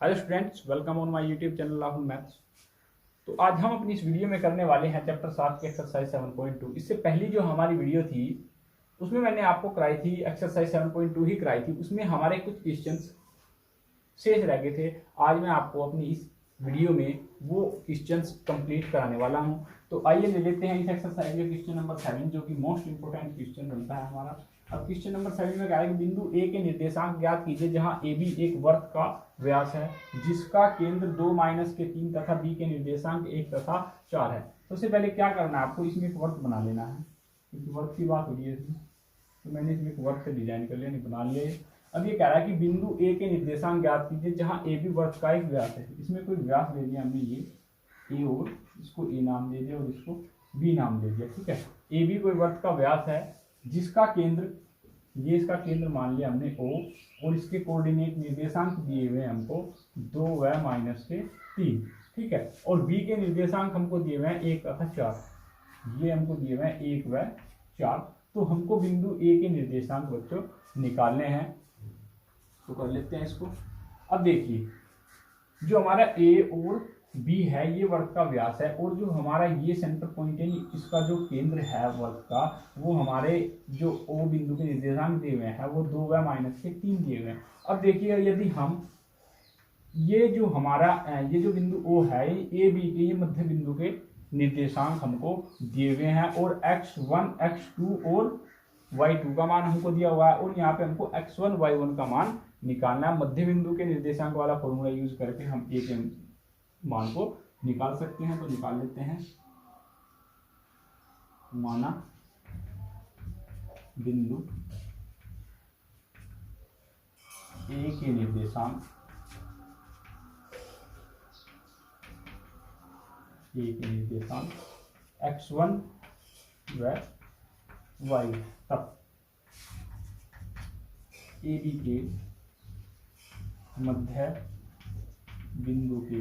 Hello students, welcome on my YouTube channel Rahul maths. तो आज हम अपनी इस वीडियो में करने वाले हैं चैप्टर 7 की एक्सरसाइज 7.2। इससे पहली जो हमारी वीडियो थी उसमें मैंने आपको कराई थी एक्सरसाइज 7.2 ही कराई थी। उसमें हमारे कुछ क्वेश्चंस शेष रह गए थे। आज मैं आपको अपनी इस वीडियो में वो क्वेश्चंस कंप्लीट कराने वाला हूं। तो आइए ले लेते हैं इस एक्सरसाइज के क्वेश्चन नंबर 7, जो कि मोस्ट इंपोर्टेंट क्वेश्चन बनता है हमारा। अब क्वेश्चन नंबर 7 में क्या है कि बिंदु ए के निर्देशांक ज्ञात कीजिए जहां ए बी एक वर्त का व्यास है जिसका केंद्र 2 माइनस के 3 तथा बी के निर्देशांक 1 तथा 4 है। तो सबसे पहले क्या करना है आपको, इसमें एक वर्त बना लेना है क्योंकि वर्त की बात हो रही है इसमें। तो मैंने इसमें एक वर्त से डिजाइन कर लिया, नहीं बना लिया ये। अब ये कह रहा है कि बिंदु ए के निर्देशांक ज्ञात कीजिए जहां ए बी वर्त का एक व्यास है। इसमें कोई व्यास ले लिया हमने, ये ए, और इसको ए नाम दे दिया और इसको बी नाम दे दिया। ठीक है, ए बी कोई वर्त का व्यास है जिसका केंद्र, ये इसका केंद्र मान लिया हमने O, और इसके कोऑर्डिनेट निर्देशांक दिए हुए हमको 2 व माइनस के 3। ठीक है, और B के निर्देशांक हमको दिए हुए हैं 1 तथा 4। ये हमको दिए हुए हैं 1 व 4। तो हमको बिंदु A के निर्देशांक बच्चों निकालने हैं। तो कर लेते हैं इसको। अब देखिए, जो हमारा A और B है ये वर्त का व्यास है, और जो हमारा ये सेंटर पॉइंट है इसका जो केंद्र है वर्त का, वो हमारे जो O बिंदु के निर्देशांक दिए हुए हैं वो 2 व माइनस के 3 दिए हुए हैं। अब देखिए, यदि हम ये जो हमारा ये जो बिंदु O है A B के ये मध्य बिंदु के निर्देशांक हमको दिए हुए हैं, और x1 x2 और y2 का मान हमको दिया हुआ है, और यहाँ पे हमको x1 y1 का मान निकालना है। मध्य बिंदु के निर्देशांक वाला फॉर्मूला यूज करके हम A के मान को निकाल सकते हैं। तो निकाल लेते हैं। माना बिंदु A के निर्देशांक x1 व y, तब ए बी के मध्य बिंदु के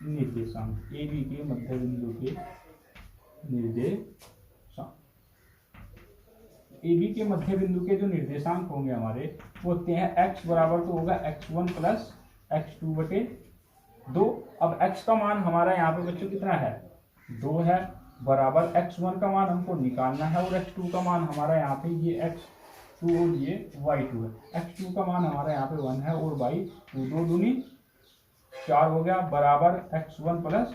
निर्देशांक, ए बी के मध्य बिंदु के निर्देशांक, ए बी के मध्य बिंदु के जो निर्देशांक होंगे हमारे वो होते हैं x बराबर तो होगा x1 प्लस x2 बटे 2। अब x का मान हमारा यहाँ पे बच्चों कितना है, 2 है, बराबर x1 का मान हमको निकालना है, और x2 का मान हमारा यहाँ पे ये x2 और ये y2 है। x2 का मान हमारा यहाँ पे 1 है और y2, 2 दूनी 4 हो गया, बराबर x1 प्लस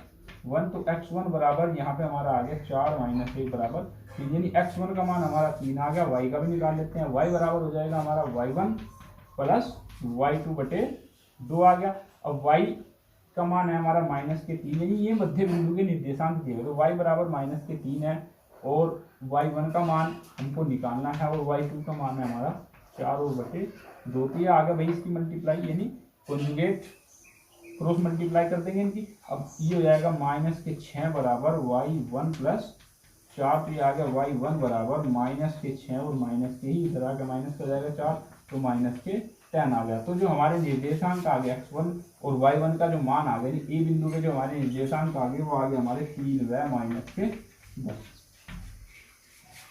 1। तो x1 बराबर यहाँ पे हमारा आ गया 4 माइनस 1 बराबर 3, यानी x1 का मान हमारा 3 आ गया। y का भी निकाल लेते हैं, y बराबर हो जाएगा हमारा y1 प्लस y2 बटे 2 आ गया। अब y का मान है हमारा माइनस के 3, यानी ये मध्य बिंदु के निर्देशांक दिए गए। तो y बराबर माइनस के 3 है, और y1 का मान हमको निकालना है, और y2 का मान है हमारा 4 और बटे 2। तो ये आ गया भाई इसकी मल्टीप्लाई, यानी कॉन्जुगेट क्रॉस मल्टीप्लाई कर देंगे इनकी। अब ये हो जाएगा माइनस के 6 बराबर y1 प्लस 4। तो ये आ गया y1 बराबर माइनस के 6 और माइनस के ही इधर आ गया, माइनस का जाएगा 4, तो माइनस के 10 आ गया। तो जो हमारे निर्देशांक आ गया x1 और y1 का जो मान आ गया, ए बिंदु के जो हमारे निर्देशांक आ गए वो आ गए हमारे 3 व माइनस के 10।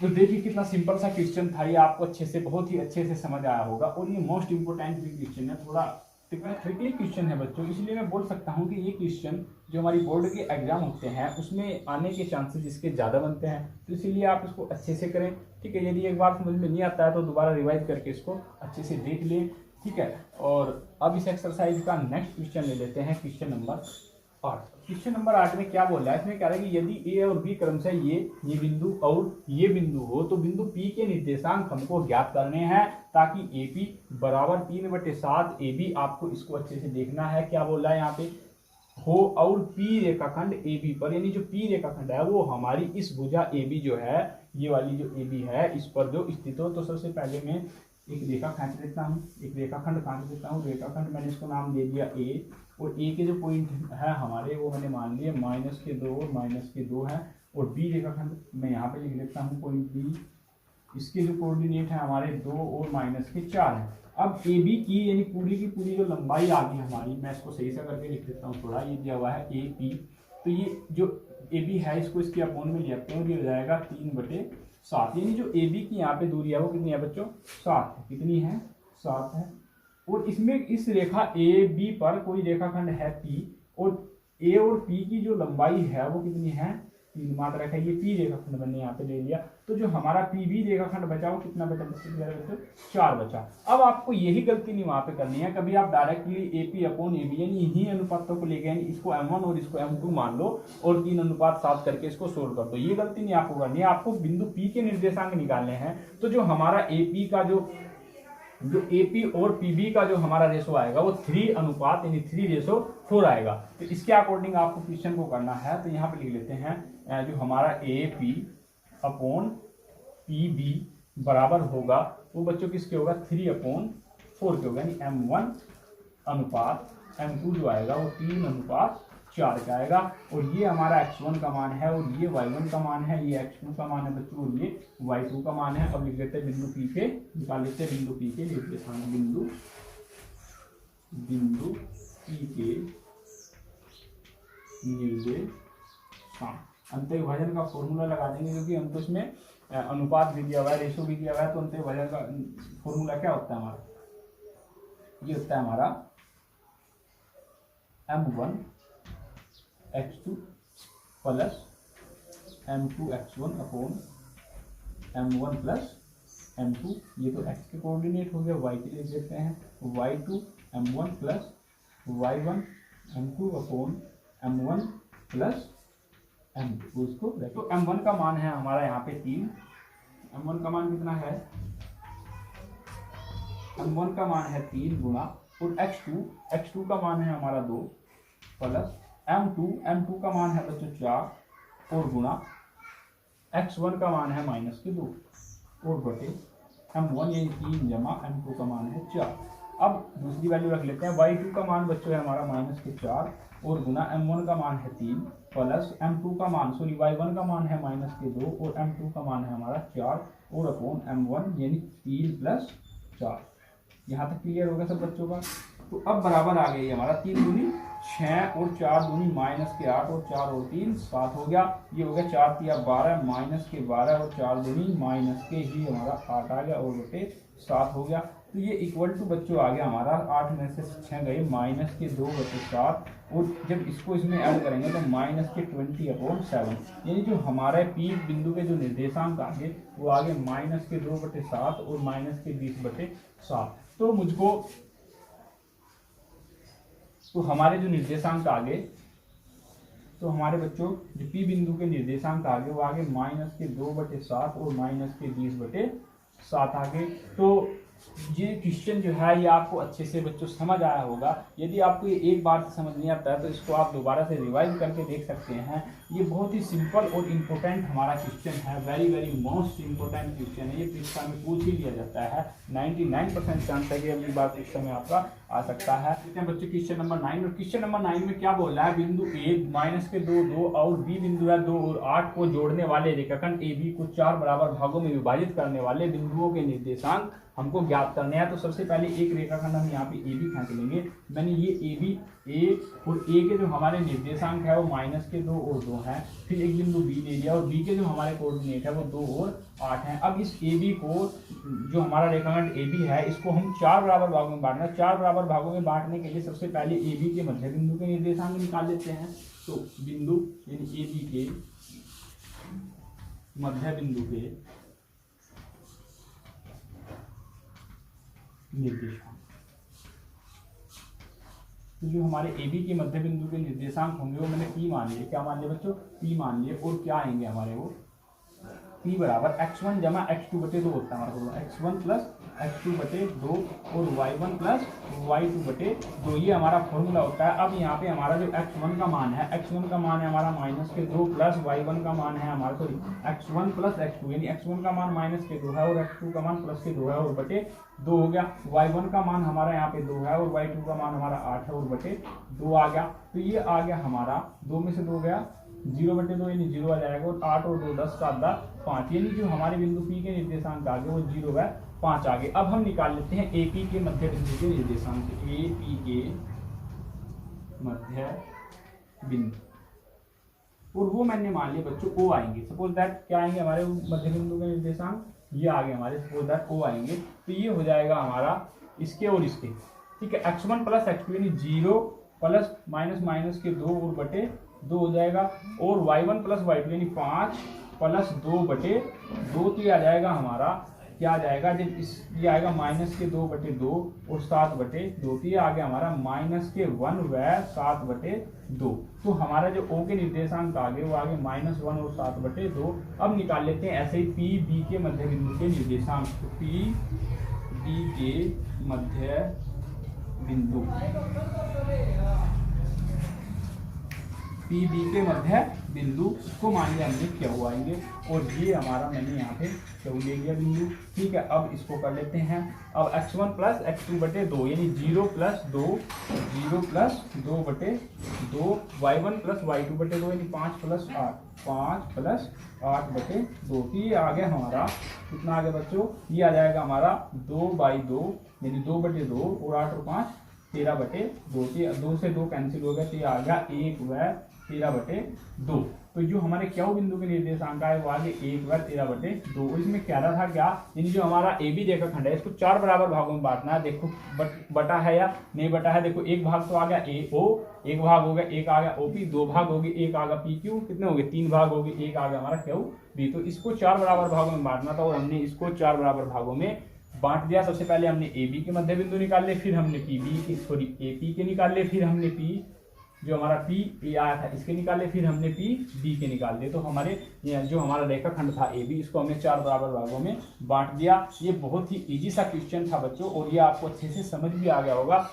तो देखिए कितना सिंपल सा क्वेश्चन था ये, आपको अच्छे से, बहुत ही अच्छे से समझ आया होगा। और ये मोस्ट इंपोर्टेंट भी क्वेश्चन है, थोड़ा ट्रिकली क्वेश्चन है बच्चों, इसलिए मैं बोल सकता हूँ कि ये क्वेश्चन जो हमारी बोर्ड के एग्जाम होते हैं उसमें आने के चांसेस इसके ज़्यादा बनते हैं। तो इसीलिए आप इसको अच्छे से करें। ठीक है, यदि एक बार समझ में नहीं आता है तो दोबारा रिवाइज करके इसको अच्छे से देख लें। ठीक है, और अब इस एक्सरसाइज का नेक्स्ट क्वेश्चन ले लेते हैं, क्वेश्चन नंबर 8। क्वेश्चन नंबर 8 में क्या बोल रहा है, इसमें कह रहा है कि यदि ए और बी क्रमशः ये बिंदु और ये बिंदु हो तो बिंदु पी के निर्देशांक हमको ज्ञात करने हैं, ताकि ए पी बराबर 3/7 ए बी, आपको इसको अच्छे से देखना है। क्या बोल रहा है यहाँ पे, हो और पी रेखाखंड ए बी पर, यानी जो पी रेखाखंड है वो हमारी इस भुजा ए बी जो है, ये वाली जो ए बी है इस पर जो स्थित हो। तो सबसे पहले मैं एक रेखा खींच लेता हूँ, एक रेखाखंड खींच लेता हूँ। रेखाखंड मैंने इसको नाम दे दिया ए, और ए के जो पॉइंट है हमारे वो मैंने मान लिए माइनस के 2 और माइनस के 2 है। और बी रेखाखंड मैं यहाँ पे लिख लेता हूँ पॉइंट बी, इसके जो कोऑर्डिनेट है हमारे 2 और माइनस के 4 है। अब ए बी की यानी पूरी की पूरी जो लंबाई आ गई हमारी, मैं इसको सही से करके लिख देता हूँ थोड़ा, ये दिया हुआ है ए पी। तो ये जो ए बी है इसको इसके अपोन में लिखते हैं, और ये हो जाएगा 3/7, यानी जो ए बी की यहाँ पे दूरी है वो कितनी है बच्चों, 7 है। कितनी है, 7 है। और इसमें इस रेखा ए बी पर कोई रेखाखंड है पी, और ए और पी की जो लंबाई है वो कितनी है, 3 मात्र रेखा, ये पी रेखाखंड मैंने यहाँ पे ले लिया। तो जो हमारा पी बी रेखाखंड बचा वो कितना बचा बच्चों, 4 बचा। अब आपको यही गलती नहीं वहां पे करनी है, कभी आप directly A P upon A B यानी इन्हीं अनुपातों को लेके यानी इसको M1 और इसको M2 मान लो और 3:7 करके इसको सोल्व कर दो, ये गलती नहीं आपको करनी है। आपको बिंदु पी के निर्देशांक निकालने हैं। तो जो हमारा ए पी का जो AP और PB का जो हमारा रेशो आएगा वो 3 अनुपात यानी 3:4 आएगा। तो इसके अकॉर्डिंग आपको क्वेश्चन को करना है। तो यहाँ पे लिख लेते हैं जो हमारा AP अपॉन PB बराबर होगा वो बच्चों किसके होगा, 3/4 के होगा, यानी M1 अनुपात M2 जो आएगा वो 3:4 का आएगा। और ये हमारा x1 का मान है और ये y1 का मान है, ये x2 का मान है बच्चों और ये y2 का मान है। अब लिख लेते हैं बिंदु P के, निकाल लेते हैं बिंदु P के निर्देशांक, बिंदु P के निर्देशांक। अंतःविभाजन का फॉर्मूला लगा देंगे क्योंकि हम तो इसमें अनुपात भी दिया हुआ है, रेशो भी दिया हुआ है। तो अंतःविभाजन का फॉर्मूला क्या होता है हमारा, ये होता है हमारा M1 x2 plus M2 x1 upon M1 plus M2। ये तो x के कोऑर्डिनेट हो गया, y के लिए देते हैं y2 M1 plus y1 M2 upon M1 plus M2। उसको तो M1 का मान है हमारा यहाँ पे 3, M1 का मान कितना है, M1 का मान है 3 गुणा और x2 का मान है हमारा 2 प्लस M2 का मान है बच्चों 4 और गुणा x1 का मान है -2 और बटे M1 यानी 3 जमा M2 का मान है 4। अब दूसरी वैल्यू रख लेते हैं, y2 का मान बच्चों है हमारा -4 और गुना M1 का मान है 3 प्लस M2 का मान y1 का मान है -2 और M2 का मान है हमारा 4 और अपॉन M1 यानी 3 प्लस 4। यहाँ तक क्लियर होगा सब बच्चों का। तो अब बराबर आ गई हमारा 3 दूनी 6 और 4 दूनी -8 और 4 और 3 7 हो गया। ये हो गया 4 तिया 12 -12 और 4 दूनी ही हमारा 8 आ गया और बटे 7 हो गया। तो ये इक्वल टू बच्चों आ गया हमारा 8 में से 6 गए -2/7 और जब इसको इसमें ऐड करेंगे तो -20/7 यानी जो हमारे P बिंदु के जो निर्देशांक आगे वो आगे -2/7 और -20/7। तो हमारे जो निर्देशांक आगे तो हमारे बच्चों जो P बिंदु के निर्देशांक आगे वो आगे -2/7 और -20/7 आगे। तो ये क्वेश्चन जो है ये आपको अच्छे से बच्चों समझ आया होगा। यदि आपको ये एक बार से समझ नहीं आता है तो इसको आप दोबारा से रिवाइज करके देख सकते हैं। ये बहुत ही सिंपल और इम्पोर्टेंट हमारा क्वेश्चन है, वेरी मोस्ट इम्पोर्टेंट क्वेश्चन है। ये परीक्षा में पूछ ही लिया जाता है, 99% चांस है कि अगली बार परीक्षा में आपका आ सकता है। बच्चों क्वेश्चन नंबर 9, और क्वेश्चन नंबर 9 में क्या बोल रहा है, बिंदु A -2 और B बिंदु है 2 और 8 को जोड़ने वाले रेखाखंड AB को 4 बराबर भागों में विभाजित करने वाले बिंदुओं के निर्देशांक हमको ज्ञात करने हैं। तो सबसे पहले एक रेखाखंड हम यहाँ पे AB खींच लेंगे। मैंने ये AB A और A के जो हमारे निर्देशांक है वो -2 और 2 है। फिर एक बिंदु B ले लिया और B के जो हमारे कोऑर्डिनेट है वो 2 और 8 हैं। अब इस AB को जो हमारा रेखाखंड AB है इसको हम 4 बराबर भागों में बांटना है। 4 बराबर भागों में बांटने के लिए सबसे पहले AB के मध्य बिंदु के निर्देशांक निकाल लेते हैं। तो बिंदु यानी AB के मध्य बिंदु के निर्देशांक, तो जो हमारे AB के मध्य बिंदु के निर्देशांक होंगे वो मैंने P मान लिए। क्या मान लिए बच्चों, P मान लिए। और क्या आएंगे हमारे वो P बराबर x1 जमा x2/2 होता है हमारा, x1 प्लस x2/2 और y1 प्लस y2/2, ये हमारा फॉर्मूला होता है। अब यहाँ पे हमारा जो x1 का मान है, x1 का मान है हमारा -2 प्लस y1 का मान है हमारा x1 प्लस x2 यानी x1 का मान -2 है और x2 का मान +2 है और बटे 2 हो गया। y1 का मान हमारा यहाँ पे 2 है और y2 का मान हमारा 8 है और बटे 2 आ गया। तो ये आ गया हमारा 2 में से 2 गया 0/2 यानी 0 आ जाएगा और 8 और 2 10 का 5 यानी जो हमारे बिंदु P के निर्देशांक आगे वो 0/5 आगे। अब हम निकाल लेते हैं AP के मध्य बिंदु के निर्देशांक, AP के मध्य बिंदु और वो मैंने मान लिया बच्चों O आएंगे। सपोज दैट क्या आएंगे हमारे मध्य बिंदु के निर्देशांक, ये आगे हमारे सपोज दैट O आएंगे। तो ये हो जाएगा हमारा इसके और इसके, ठीक है। x1 प्लस x2 यानी 0 प्लस माइनस माइनस के 2 और बटे 2 हो जाएगा, और y1 प्लस y2 यानी 5 प्लस 2 बटे 2, तो ये आ जाएगा हमारा क्या आ जाएगा, जब इस ये आएगा माइनस के 2 बटे 2 और 7 बटे 2, तो ये आ गया हमारा माइनस के 1 व 7 बटे 2। तो हमारा जो ओ के निर्देशांक आ गए वो आ गए -1 और 7 बटे 2। अब निकाल लेते हैं ऐसे ही पी बी के मध्य बिंदु के निर्देशांक, तो पी डी के मध्य बिंदु, पी बी के मध्य बिंदु को मान लिया हमने क्यू आएंगे, और ये हमारा मैंने यहाँ पे क्यू ले लिया बिंदु, ठीक है। अब इसको कर लेते हैं, अब x1 प्लस x2 बटे 2 यानी 0 प्लस 2 बटे 2, y1 प्लस y2 बटे 2 यानी 5 प्लस 8 बटे 2, तो ये आ गया हमारा कितना आ गया बच्चों, ये आ जाएगा हमारा 2/2 यानी 2 बटे 2 और 8 और 5 13 बटे 2, 2 से 2 कैंसिल हो गया, तो ये आ गया 1 व 13 बटे 2। तो जो हमारे क्यू बिंदु के निर्देशांक है वो आगे 1 व 13 बटे 2। और इसमें कह रहा था क्या, यानी जो हमारा ए बी रेखाखंड है इसको 4 बराबर भागों में बांटना है। देखो बटा है या नहीं बटा है, देखो एक भाग तो आ गया ए ओ, एक भाग हो गया, एक आ गया ओपी, 2 भाग हो गए, एक आ गया पी क्यू, कितने हो गए 3 भाग हो गए, एक आ गया हमारा क्यू बी। तो इसको 4 बराबर भागों में बांटना था और हमने इसको 4 बराबर भागों में बांट दिया। सबसे पहले हमने ए बी के मध्य बिंदु निकाल ले, फिर हमने पी बी की सॉरी ए पी के निकाल ले, फिर हमने पी जो हमारा पी ए आया था इसके निकाल ले, फिर हमने पी बी के निकाल ले। तो हमारे जो हमारा रेखाखंड था ए बी, इसको हमने 4 बराबर भागों में बांट दिया। ये बहुत ही इजी सा क्वेश्चन था बच्चों, और ये आपको अच्छे से समझ भी आ गया होगा।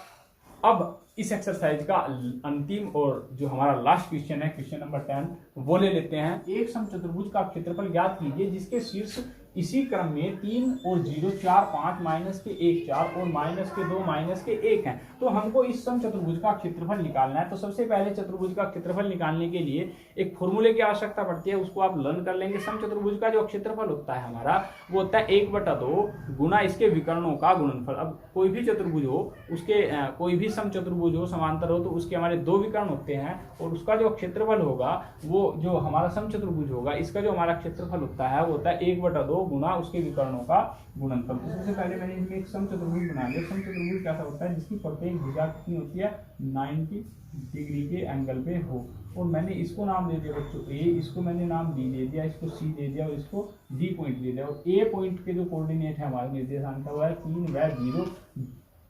अब इस एक्सरसाइज का अंतिम और जो हमारा लास्ट क्वेश्चन है, क्वेश्चन नंबर 10, वो ले लेते हैं। एक समचतुर्भुज का क्षेत्रफल ज्ञात कीजिए जिसके शीर्ष इसी क्रम में 3 और 0 4 5 माइनस के 1 4 और माइनस के 2 माइनस के 1 हैं। तो हमको इस समचतुर्भुज का क्षेत्रफल निकालना है। तो सबसे पहले चतुर्भुज का क्षेत्रफल निकालने के लिए एक फॉर्मूले की आवश्यकता पड़ती है, उसको आप लर्न कर लेंगे। समचतुर्भुज का जो क्षेत्रफल होता है हमारा वो होता है 1/2 गुना इसके विकर्णों का गुणनफल। अब कोई भी चतुर्भुज हो, उसके कोई भी समचतुर्भुज हो, समांतर हो, तो उसके हमारे 2 विकर्ण होते हैं, और उसका जो क्षेत्रफल होगा वो जो हमारा समचतुर्भुज होगा इसका जो हमारा क्षेत्रफल होता है वो होता है 1/2 गुना उसके विकर्णों का गुणनफल। तो सबसे पहले मैंने इसमें एक समचतुर्भुज बना लिया। समचतुर्भुज कैसा होता है, जिसकी प्रत्येक भुजा कितनी होती है 90 डिग्री के एंगल पे हो। और मैंने इसको नाम दे दिया बच्चों ए, इसको मैंने नाम बी दे दिया, इसको सी दे दिया और इसको डी पॉइंट दे दिया। और ए पॉइंट के जो कोऑर्डिनेट है हमारे निर्देशांक का वो है 3 व 0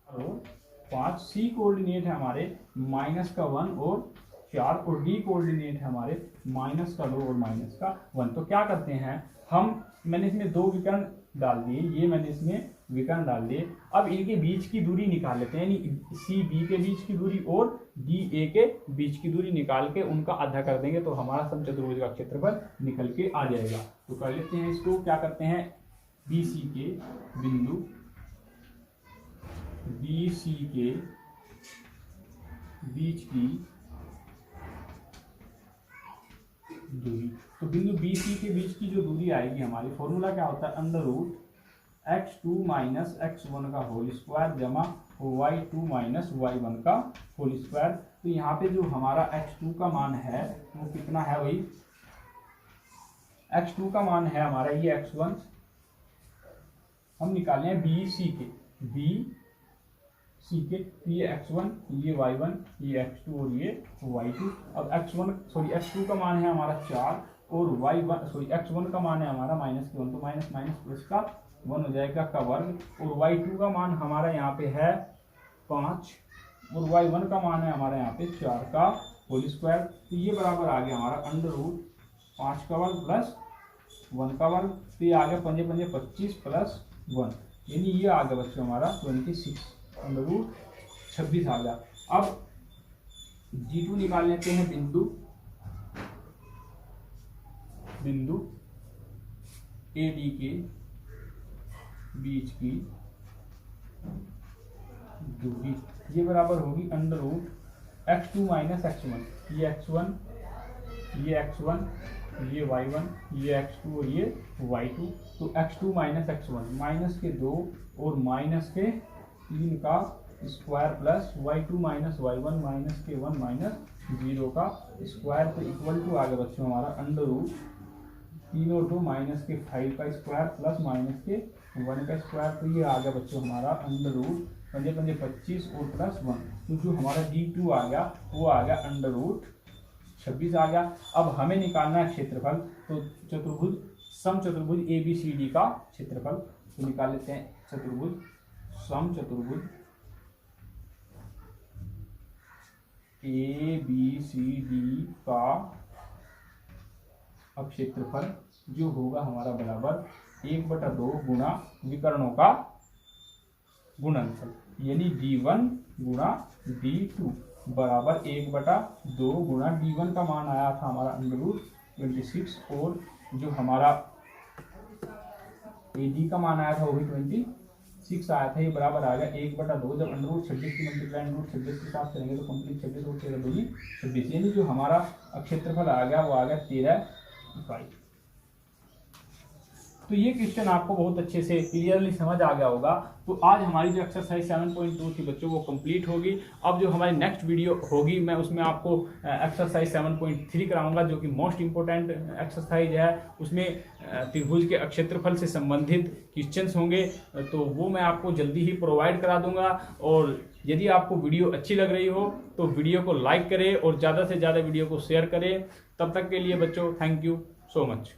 और 5। सी कोऑर्डिनेट है हमारे -1 और 4, और डी कोऑर्डिनेट है हमारे -2 और -1। तो क्या करते हैं हम, मैंने इसमें 2 विकर्ण डाल दिए, ये मैंने इसमें विकर्ण डाल दिए। अब इनके बीच की दूरी निकाल लेते हैं, यानी सी बी के बीच की दूरी और डी ए के बीच की दूरी निकाल के उनका आधा कर देंगे, तो हमारा समचतुर्भुज का क्षेत्रफल निकल के आ जाएगा। तो कर लेते हैं इसको, क्या करते हैं बी सी के बिंदु, बी सी के बीच की दूरी। तो बिंदु बी सी के बीच की जो दूरी आएगी हमारी, फॉर्मूला क्या होता है √x2 माइनस x1 का होल स्क्वायर जमा y2 माइनस y1 का होल स्क्वायर। तो यहाँ पे जो हमारा x2 का मान है वो कितना है, वही x2 का मान है हमारा ये x1, हम निकाले हैं बी सी के, तो ये x1, ये y1, ये x2 और ये y2। अब x2 का मान है हमारा 4 और x1 का मान है हमारा -1, तो माइनस प्लस का 1 हो जाएगा का वर्ग, और y2 का मान हमारा यहाँ पे है 5 और y1 का मान है हमारा यहाँ पे 4 का होल स्क्वायर। तो ये बराबर आ गया हमारा √5 का वर्ग प्लस 1 का वर्ग। तो ये आ गया 5 × 5 = 25 प्लस 1, यानी ये आ गया बच्चों हमारा 26 √26 आ गया। अब G2 निकाल लेते हैं, बिंदु ए डी के बीच की दूरी, ये बराबर होगी √x2 माइनस x1, ये x1, ये y1, ये x2 और ये y2। तो x2 माइनस x1 -2 और -3 का square plus y2 minus y1 -1 -0 का स्क्वायर। तो इक्वल टू आ गया बच्चों हमारा √3 और 2 -5 का स्क्वायर प्लस -1 का स्क्वायर। तो ये आ गया बच्चों हमारा पंजे पंजे 25 और +1, तो जो हमारा D2 आ गया वो आ गया √26 आ गया। अब हमें निकालना है क्षेत्रफल, तो चतुर्भुज समचतुर्भुज ABCD का क्षेत्रफल, तो निकाल लेते हैं चतुर्भुज समचतुर्भुज ABCD का अब क्षेत्रफल जो होगा हमारा बराबर 1/2 गुणा विकर्णों का गुणनफल, यानी D1 गुणा D2 बराबर 1/2 गुणा D1 का मान आया था हमारा √26 और जो हमारा AD का मान आया था वो भी 26 आया था, ये बराबर आ गया 1/2। जब √26 की मल्टीप्लाई √26 के साथ करेंगे तो कंप्लीट 26 और 13 दूनी 26, यानी जो हमारा क्षेत्रफल आ गया वो आ गया 13 इकाई। तो ये क्वेश्चन आपको बहुत अच्छे से क्लियरली समझ आ गया होगा। तो आज हमारी जो एक्सरसाइज 7.2 थी बच्चों वो कंप्लीट होगी। अब जो हमारी नेक्स्ट वीडियो होगी मैं उसमें आपको एक्सरसाइज 7.3 कराऊंगा, जो कि मोस्ट इम्पोर्टेंट एक्सरसाइज है। उसमें त्रिभुज के क्षेत्रफल से संबंधित क्वेश्चंस होंगे, तो वो मैं आपको जल्दी ही प्रोवाइड करा दूंगा। और यदि आपको वीडियो अच्छी लग रही हो तो वीडियो को लाइक करें और ज़्यादा से ज़्यादा वीडियो को शेयर करें। तब तक के लिए बच्चों थैंक यू सो मच।